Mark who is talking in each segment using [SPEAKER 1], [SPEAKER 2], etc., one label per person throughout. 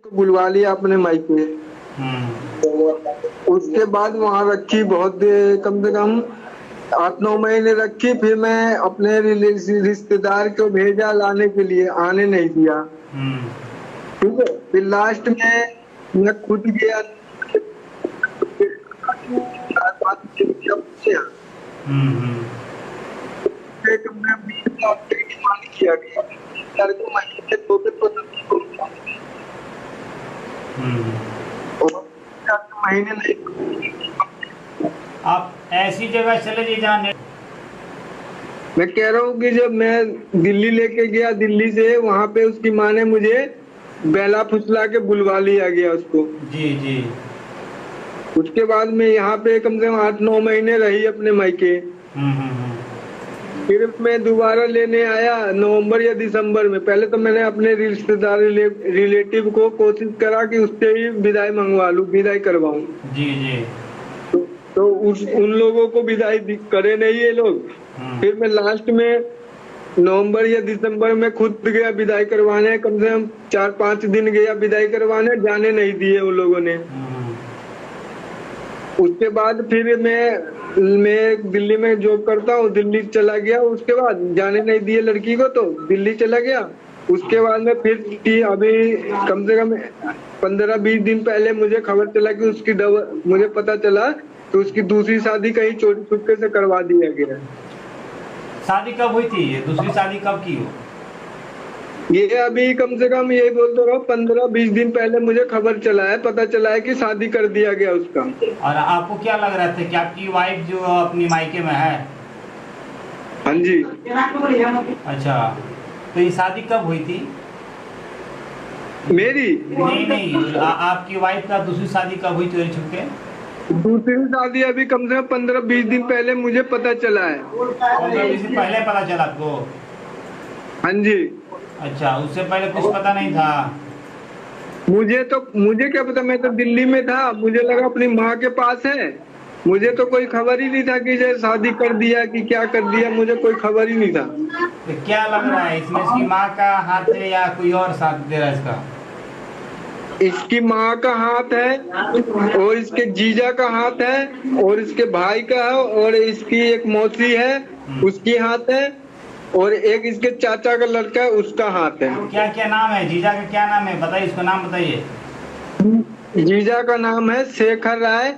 [SPEAKER 1] को बुलवा लिया अपने मायके।
[SPEAKER 2] हम्म।
[SPEAKER 1] उसके बाद वहां रखी बहुत कम से कम 8-9 महीने रखी। फिर मैं अपने रिश्तेदार को भेजा लाने के लिए, आने नहीं दिया।
[SPEAKER 2] हम्म।
[SPEAKER 1] ठीक है, फिर लास्ट में मैं खुद गया। 4-5 दिन गया उसके यहाँ।
[SPEAKER 2] हम्म।
[SPEAKER 1] एक मैं 20 लाख की डिमांड किया गया। 20 लाख को महीने के 2 तो नहीं पहुंचा। और 20 लाख महीने नहीं।
[SPEAKER 2] आप ऐसी जगह चले जाइए जहाँ
[SPEAKER 1] मैं कह रहा हूँ कि जब मैं दिल्ली लेके गया, दिल्ली से वहां पे उसकी माँ ने मुझे बेला फुसला के बुलवा लिया गया उसको।
[SPEAKER 2] जी जी।
[SPEAKER 1] उसके बाद मैं यहाँ पे कम से कम 8-9 महीने रही अपने मायके।
[SPEAKER 2] हम्म।
[SPEAKER 1] फिर मैं दोबारा लेने आया नवंबर या दिसंबर में। पहले तो मैंने अपने रिश्तेदार रिलेटिव को कोशिश करा कि उससे ही विदाई मंगवा लूं, विदाई करवाऊं।
[SPEAKER 2] जी जी।
[SPEAKER 1] तो उन लोगों को विदाई करे नहीं ये लोग। फिर मैं लास्ट में नवंबर या दिसंबर में खुद गया विदाई करवाने। कम से कम 4-5 दिन गया विदाई करवाने, जाने नहीं दिए उन लोगों ने। उसके बाद फिर मैं दिल्ली में जॉब करता हूँ, दिल्ली चला गया। उसके बाद जाने नहीं दिए लड़की को, तो दिल्ली चला गया। उसके बाद में फिर अभी कम से कम 15-20 दिन पहले मुझे खबर चला कि उसकी मुझे पता चला कि उसकी दूसरी शादी कहीं चोरी छुपके से करवा दिया गया।
[SPEAKER 2] शादी कब हुई थी? ये दूसरी शादी कब की हो?
[SPEAKER 1] ये अभी कम से कम यही बोलते रहो 15-20 दिन पहले मुझे खबर चला है, पता चला है कि शादी कर दिया गया उसका।
[SPEAKER 2] और आपको क्या लग रहा था कि आपकी वाइफ जो अपनी मायके में है?
[SPEAKER 1] हाँ जी।
[SPEAKER 2] अच्छा, तो ये शादी कब हुई थी?
[SPEAKER 1] मेरी
[SPEAKER 2] नहीं, आपकी वाइफ का दूसरी शादी कब हुई चोरी छुपके?
[SPEAKER 1] दूसरी शादी अभी कम से कम 15-20 दिन पहले मुझे पता चला है।
[SPEAKER 2] 15-20 दिन पहले पता चला आपको?
[SPEAKER 1] हाँ जी।
[SPEAKER 2] अच्छा, उससे पहले कुछ पता नहीं था?
[SPEAKER 1] मुझे क्या पता, मैं तो दिल्ली में था। मुझे लगा अपनी माँ के पास है। मुझे तो कोई खबर ही नहीं था कि जैसे शादी कर दिया कि क्या कर दिया, मुझे कोई खबर ही नहीं था।
[SPEAKER 2] तो क्या लग रहा है इसमें, इसकी माँ का हाथ है या कोई और साथ दे रहा है इसका?
[SPEAKER 1] इसकी माँ का हाथ है और इसके जीजा का हाथ है और इसके भाई का है और इसकी एक मौसी है उसकी हाथ है और एक इसके चाचा का लड़का है उसका हाथ है।
[SPEAKER 2] क्या क्या नाम है जीजा का? क्या नाम है बताइए, इसका नाम बताइए।
[SPEAKER 1] जीजा का नाम है शेखर राय।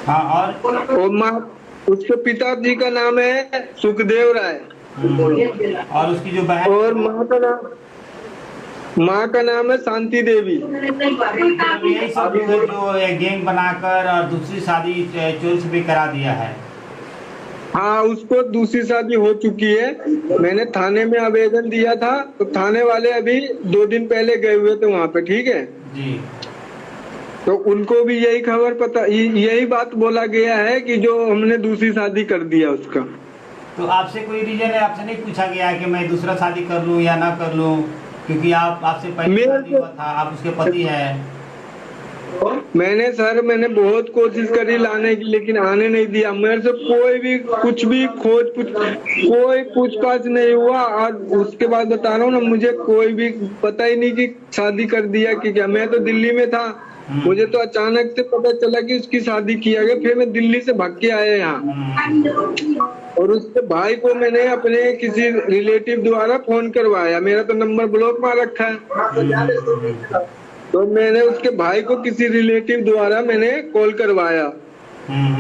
[SPEAKER 2] हाँ,
[SPEAKER 1] और माँ उसके पिताजी का नाम है सुखदेव राय।
[SPEAKER 2] और उसकी जो बहन
[SPEAKER 1] और माँ का नाम है शांति देवी।
[SPEAKER 2] यही सब जो गैंग बनाकर और दूसरी शादी चोरी छुपे करा दिया है।
[SPEAKER 1] हाँ, उसको दूसरी शादी हो चुकी है। मैंने थाने में आवेदन दिया था, तो थाने वाले अभी 2 दिन पहले गए हुए थे वहाँ पे। ठीक है
[SPEAKER 2] जी।
[SPEAKER 1] तो उनको भी यही खबर पता, यही बात बोला गया है कि जो हमने दूसरी शादी कर दिया उसका।
[SPEAKER 2] तो आपसे कोई रीजन है? आपसे नहीं पूछा गया कि मैं दूसरा शादी कर लूं या ना कर लूं? क्योंकि आपसे पहले शादी हुआ था, आप उसके पति हैं।
[SPEAKER 1] मैंने बहुत कोशिश करी लाने की, लेकिन आने नहीं दिया। मेरे से कोई भी कुछ भी कोई पूछताछ नहीं हुआ। और उसके बाद बता रहा हूँ ना, मुझे कोई भी पता ही नहीं कि शादी कर दिया कि क्या। मैं तो दिल्ली में था, मुझे तो अचानक से पता चला कि उसकी शादी किया गया। फिर मैं दिल्ली से भाग के आया यहाँ और उसके भाई को मैंने अपने किसी रिलेटिव द्वारा फोन करवाया। मेरा तो नंबर ब्लॉक में रखा है, तो मैंने उसके भाई को किसी रिलेटिव द्वारा मैंने कॉल करवाया।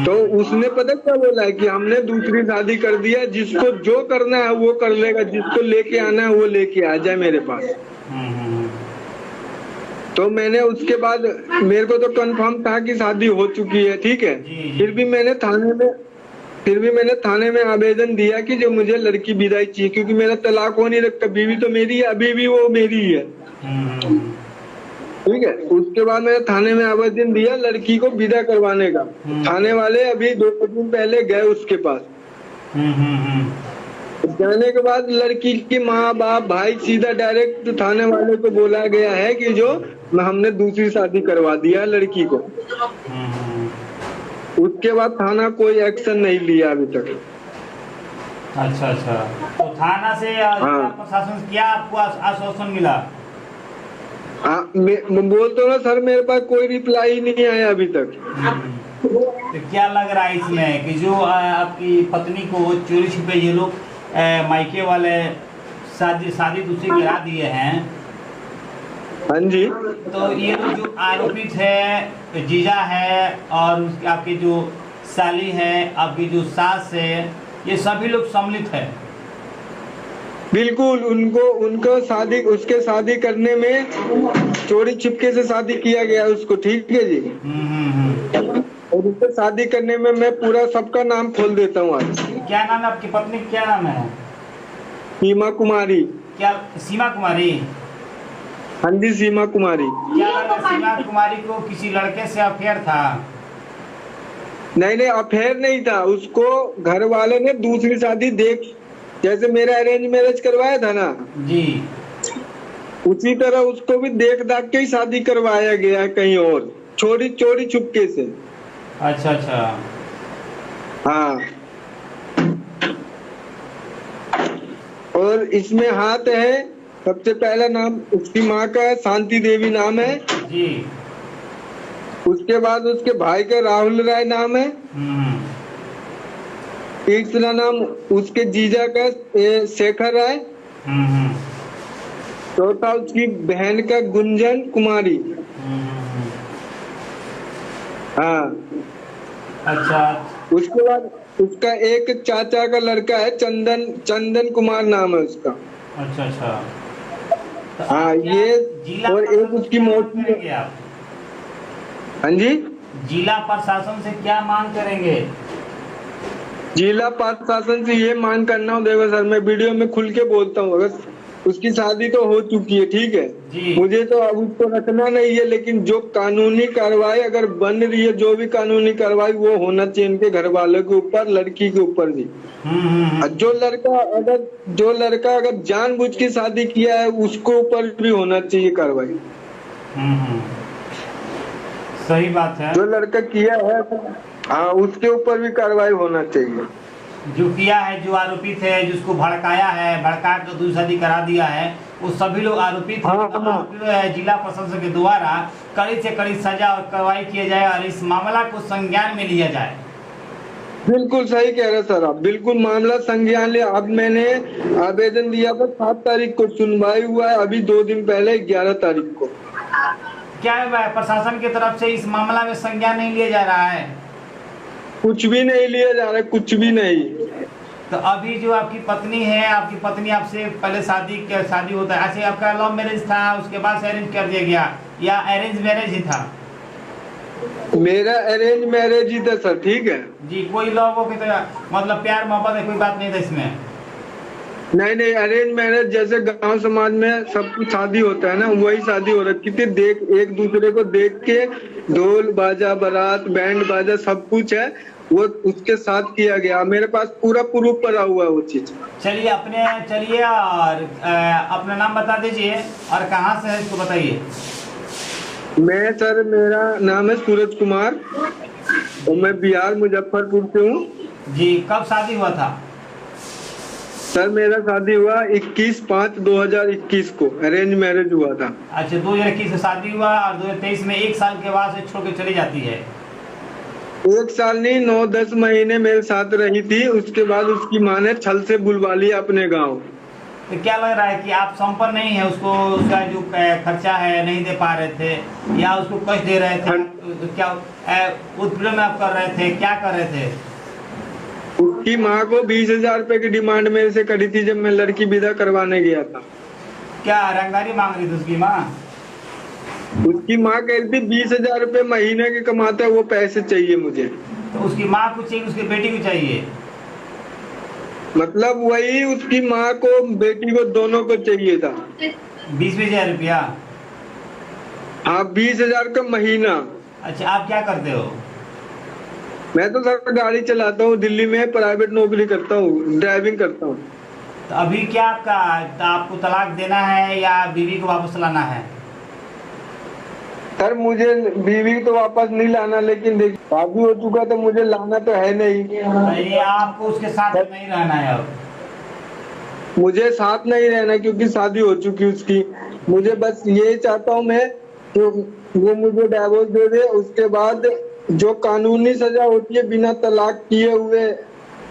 [SPEAKER 1] तो उसने पता क्या बोला है कि हमने दूसरी शादी कर दिया, जिसको जो करना है वो कर लेगा, जिसको लेके आना है वो लेके आ जाए मेरे पास। तो मैंने उसके बाद मेरे को तो कंफर्म था कि शादी हो चुकी है। ठीक है, फिर भी मैंने थाने में आवेदन दिया कि जो मुझे लड़की विदाई चाहिए, क्योंकि मेरा तलाक हो नहीं रखा। बीवी तो मेरी है, अभी भी वो मेरी है। ठीक है, उसके बाद मैंने थाने में आवेदन दिया लड़की को विदा करवाने का। थाने वाले अभी 2 दिन पहले गए उसके पास। जाने के बाद लड़की की माँ बाप भाई सीधा डायरेक्ट थाने वाले को बोला गया है कि जो हमने दूसरी शादी करवा दिया लड़की को। उसके बाद थाना कोई एक्शन नहीं लिया अभी तक।
[SPEAKER 2] अच्छा, तो थाना से प्रशासन क्या आपको आश्वासन मिला?
[SPEAKER 1] मैं बोलता हूँ ना सर, मेरे पास कोई रिप्लाई ही नहीं आया अभी तक।
[SPEAKER 2] तो क्या लग रहा है इसमें कि जो आपकी पत्नी को चोरी छिपे ये लोग मायके वाले शादी शादी दूसरी करा दिए हैं,
[SPEAKER 1] हाँ जी।
[SPEAKER 2] तो ये लोग जो आरोपित है, जीजा है और उसके आपकी जो साली है, आपकी जो सास है, ये सभी लोग सम्मिलित है।
[SPEAKER 1] बिल्कुल, उनको शादी, उसके शादी करने में चोरी छिपके से शादी किया गया उसको, ठीक है जी। और उससे शादी करने में मैं पूरा सबका नाम खोल देता हूँ आज।
[SPEAKER 2] क्या नाम है आपकी पत्नी, क्या नाम है?
[SPEAKER 1] सीमा कुमारी।
[SPEAKER 2] क्या सीमा कुमारी?
[SPEAKER 1] हाँ जी, सीमा कुमारी।
[SPEAKER 2] क्या लगा सीमा कुमारी को किसी लड़के से अफेयर था?
[SPEAKER 1] नहीं, अफेयर नहीं था, उसको घर वाले ने दूसरी शादी देख, जैसे मेरा अरेंज मैरिज करवाया था ना
[SPEAKER 2] जी,
[SPEAKER 1] उसी तरह उसको भी देख दाख के ही शादी करवाया गया कहीं और, चोरी छुपके से।
[SPEAKER 2] अच्छा अच्छा।
[SPEAKER 1] हाँ, और इसमें हाथ है, सबसे पहला नाम उसकी माँ का है, शांति देवी नाम है
[SPEAKER 2] जी।
[SPEAKER 1] उसके बाद उसके भाई का राहुल राय नाम है। तीसरा नाम उसके जीजा का शेखर राय। चौथा उसकी बहन का गुंजन कुमारी। हाँ।
[SPEAKER 2] अच्छा।
[SPEAKER 1] उसके बाद उसका एक चाचा का लड़का है, चंदन कुमार नाम है उसका।
[SPEAKER 2] अच्छा अच्छा। तो
[SPEAKER 1] हाँ, ये और एक उसकी मौसी।
[SPEAKER 2] करेंगे आप?
[SPEAKER 1] हाँ जी,
[SPEAKER 2] जिला प्रशासन से क्या मांग करेंगे?
[SPEAKER 1] जिला प्रशासन से ये मांग करना हो, देखो सर मैं वीडियो में खुल के बोलता हूँ, अगर उसकी शादी तो हो चुकी है, ठीक है
[SPEAKER 2] जी।
[SPEAKER 1] मुझे तो अब उसको रखना नहीं है, लेकिन जो कानूनी कार्रवाई अगर बन रही है, जो भी कानूनी कार्रवाई वो होना चाहिए इनके घर वालों के ऊपर, लड़की के ऊपर भी। जो लड़का अगर जानबूझ के शादी किया है उसको ऊपर भी होना चाहिए कार्रवाई।
[SPEAKER 2] सही बात है।
[SPEAKER 1] जो लड़का किया है हाँ, उसके ऊपर भी कार्रवाई होना चाहिए।
[SPEAKER 2] जो किया है, जो आरोपित है, जिसको भड़काया है, भड़का कर दूसरी शादी करा दिया है, वो सभी लोग आरोपित हैं। आरोपित है, जिला प्रशासन के द्वारा कड़ी से कड़ी सजा और कार्रवाई किया जाए और इस मामला को संज्ञान में लिया जाए।
[SPEAKER 1] बिल्कुल सही कह रहे सर आप, बिल्कुल मामला संज्ञान लिया। अब मैंने आवेदन दिया था 7 तारीख को, सुनवाई हुआ है अभी 2 दिन पहले 11 तारीख को।
[SPEAKER 2] क्या प्रशासन की तरफ से इस मामला में संज्ञान नहीं लिया जा रहा है?
[SPEAKER 1] कुछ भी नहीं लिया जा रहा है, कुछ भी नहीं।
[SPEAKER 2] तो अभी जो आपकी पत्नी है, आपकी पत्नी आपसे पहले शादी होता है, ऐसे आपका लव मैरिज था, उसके बाद से अरेंज कर दिया गया या अरेंज मैरिज ही था?
[SPEAKER 1] मेरा अरेंज मैरिज ही था सर, ठीक है
[SPEAKER 2] जी। कोई लव हो तो मतलब प्यार मोहब्बत है, कोई बात नहीं था इसमें?
[SPEAKER 1] नहीं, अरेंज मैरिज जैसे गांव समाज में सब कुछ शादी होता है ना, वही शादी हो रखी थी। देख एक दूसरे को देख के, ढोल बाजा बारात बैंड बाजा सब कुछ है, वो उसके साथ किया गया। मेरे पास पूरा प्रूफ पड़ा हुआ है वो चीज।
[SPEAKER 2] चलिए और अपना नाम बता दीजिए और कहाँ से है इसको बताइए।
[SPEAKER 1] मेरा नाम है सूरज कुमार और मैं बिहार मुजफ्फरपुर से हूँ
[SPEAKER 2] जी। कब शादी हुआ था?
[SPEAKER 1] सर मेरा शादी हुआ 21/5/2021 को, अरेंज मैरिज हुआ था।
[SPEAKER 2] अच्छा, 2021 से शादी हुआ और 2023 में 1 साल के बाद से छोड़ के चली जाती है?
[SPEAKER 1] 1 साल नहीं, 9-10 महीने मेरे साथ रही थी, उसके बाद उसकी माँ ने छल से बुलवा लिया अपने गांव।
[SPEAKER 2] तो क्या लग रहा है कि आप संपर्क नहीं है उसको, उसका जो खर्चा है नहीं दे पा रहे थे या उसको कष्ट दे रहे थे? क्या उत्पीड़न में आप कर रहे थे, क्या कर रहे थे?
[SPEAKER 1] उसकी माँ को 20,000 रुपए की डिमांड मेरे से करी थी जब मैं लड़की विदा करवाने गया था।
[SPEAKER 2] क्या रंगदारी मांग रही थी उसकी माँ?
[SPEAKER 1] उसकी माँ कह रही थी 20,000 रुपए महीने के कमाता है, वो पैसे चाहिए मुझे।
[SPEAKER 2] तो उसकी माँ को चाहिए, उसकी बेटी को चाहिए?
[SPEAKER 1] मतलब वही उसकी माँ को बेटी को दोनों को चाहिए था।
[SPEAKER 2] 20,000 रुपया?
[SPEAKER 1] हाँ, 20,000 का महीना।
[SPEAKER 2] अच्छा, आप क्या करते हो?
[SPEAKER 1] मैं तो सर गाड़ी चलाता हूँ, दिल्ली में प्राइवेट नौकरी करता हूँ, ड्राइविंग करता हूँ।
[SPEAKER 2] तो अभी क्या आपको तलाक देना है या बीवी को वापस लाना है?
[SPEAKER 1] सर मुझे बीवी तो वापस नहीं लाना, लेकिन देखिए शादी हो चुका तो मुझे लाना तो है नहीं।
[SPEAKER 2] ये आपको उसके साथ नहीं रहना है अब?
[SPEAKER 1] मुझे साथ नहीं रहना क्योंकि शादी हो चुकी उसकी। मुझे बस ये चाहता हूँ मैं कि वो मुझे डिवोर्स दे दे, उसके बाद जो कानूनी सजा होती है बिना तलाक किए हुए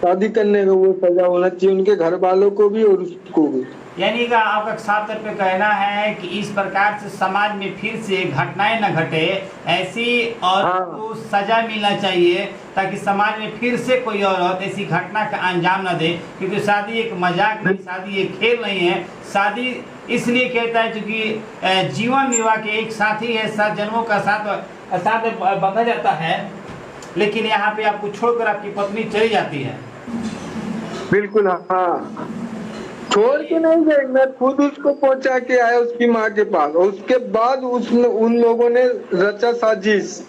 [SPEAKER 1] शादी करने का, वो सजा होना चाहिए उनके घर वालों को भी और उसको भी।
[SPEAKER 2] यानी का आपका साफ तौर पे कहना है कि इस प्रकार से समाज में फिर से घटनाएं न घटे, ऐसी औरत को सजा मिलना चाहिए ताकि समाज में फिर से कोई औरत ऐसी घटना का अंजाम न दे। क्योंकि शादी एक मजाक नहीं, शादी एक खेल नहीं है। शादी इसलिए कहता है क्योंकि जीवन निर्वाह के एक साथी है, 7 जन्मों का साथ बंधा जाता है। लेकिन यहाँ पे आपको छोड़कर आपकी पत्नी चली जाती है।
[SPEAKER 1] बिल्कुल हाँ, छोड़ के नहीं गई, मैं खुद उसको पहुंचा के आया उसकी माँ के पास, और उसके बाद उन लोगों ने रचा साजिश,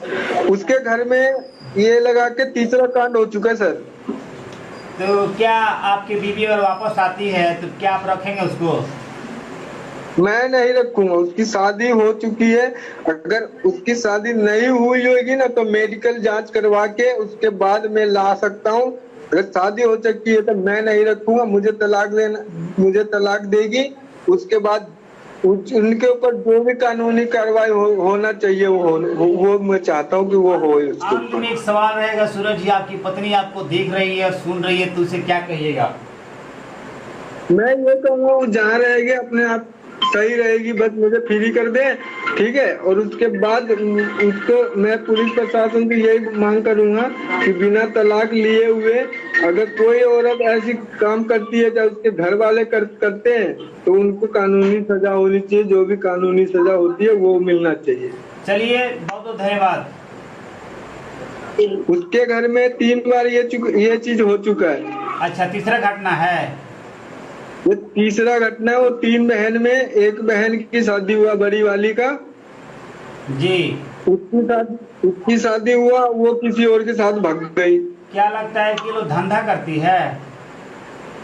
[SPEAKER 1] उसके घर में ये लगा के तीसरा कांड हो चुका है सर।
[SPEAKER 2] तो क्या आपकी बीवी अगर वापस आती है तो क्या आप रखेंगे उसको?
[SPEAKER 1] मैं नहीं रखूंगा, उसकी शादी हो चुकी है। अगर उसकी शादी नहीं हुई होगी ना तो मेडिकल जांच करवा के उसके बाद मैं ला सकता हूँ। अगर शादी हो चुकी है तो मैं नहीं रखूंगा, मुझे तलाक देगी। उसके बाद उनके ऊपर जो भी कानूनी कार्रवाई होना चाहिए वो मैं चाहता हूँ कि वो हो।
[SPEAKER 2] अंत में एक सवाल रहेगा सूरज जी, आपकी पत्नी आपको देख रही है, सुन रही है, तो उसे क्या कहिएगा?
[SPEAKER 1] मैं ये कहूँगा वो जहाँ रहेगी अपने आप सही रहेगी, बस मुझे फ्री कर दे, ठीक है। और उसके बाद उसको मैं पुलिस प्रशासन से यही मांग करूंगा कि बिना तलाक लिए हुए अगर कोई औरत ऐसी काम करती है चाहे उसके घर वाले करते हैं तो उनको कानूनी सजा होनी चाहिए, जो भी कानूनी सजा होती है वो मिलना चाहिए।
[SPEAKER 2] चलिए, बहुत बहुत धन्यवाद।
[SPEAKER 1] उसके घर में 3 बार ये चीज हो चुका है। अच्छा,
[SPEAKER 2] तीसरा घटना है?
[SPEAKER 1] ये तीसरा घटना है। वो 3 बहन में एक बहन की शादी हुआ, बड़ी वाली का
[SPEAKER 2] जी,
[SPEAKER 1] उसकी शादी हुआ, वो किसी और के साथ भाग गई।
[SPEAKER 2] क्या लगता है कि वो धंधा करती है?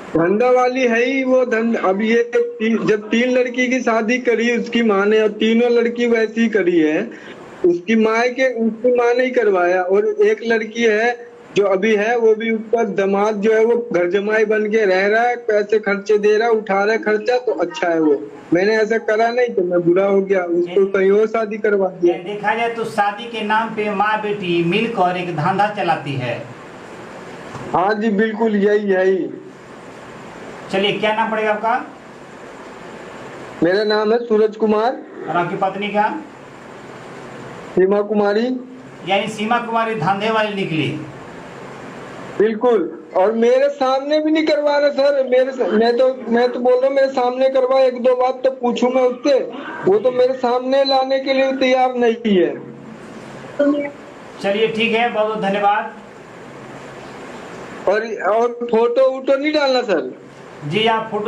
[SPEAKER 1] धंधा वाली है ही वो धंधा। अब ये जब 3 लड़की की शादी करी उसकी माँ ने, और तीनों लड़की वैसी ही करी है, उसकी माँ ने ही करवाया। और एक लड़की है जो अभी है, वो भी उसका दामाद जो है वो घर जमाई बन के रह रहा है, पैसे खर्चे दे रहा है, उठा रहा है खर्चा, तो अच्छा है वो। मैंने ऐसा करा नहीं तो मैं बुरा हो गया, उसको कहीं और शादी करवा दिया।
[SPEAKER 2] देखा जाए तो शादी के नाम पे माँ बेटी मिलकर एक धंधा चलाती है।
[SPEAKER 1] हाँ जी बिल्कुल, यही।
[SPEAKER 2] चलिए, क्या नाम पड़ेगा आपका?
[SPEAKER 1] मेरा नाम है सूरज कुमार।
[SPEAKER 2] और आपकी पत्नी का?
[SPEAKER 1] सीमा कुमारी।
[SPEAKER 2] यानी सीमा कुमारी धंधे वाली निकली?
[SPEAKER 1] बिल्कुल, और मेरे सामने भी नहीं करवा रहा सर। मैं तो बोल रहा हूँ मेरे सामने करवा, 1-2 बात तो पूछूं मैं उससे, वो तो मेरे सामने लाने के लिए तैयार नहीं है।
[SPEAKER 2] चलिए ठीक है, बहुत बहुत धन्यवाद।
[SPEAKER 1] और फोटो वोटो नहीं डालना सर।
[SPEAKER 2] जी, आप फोटो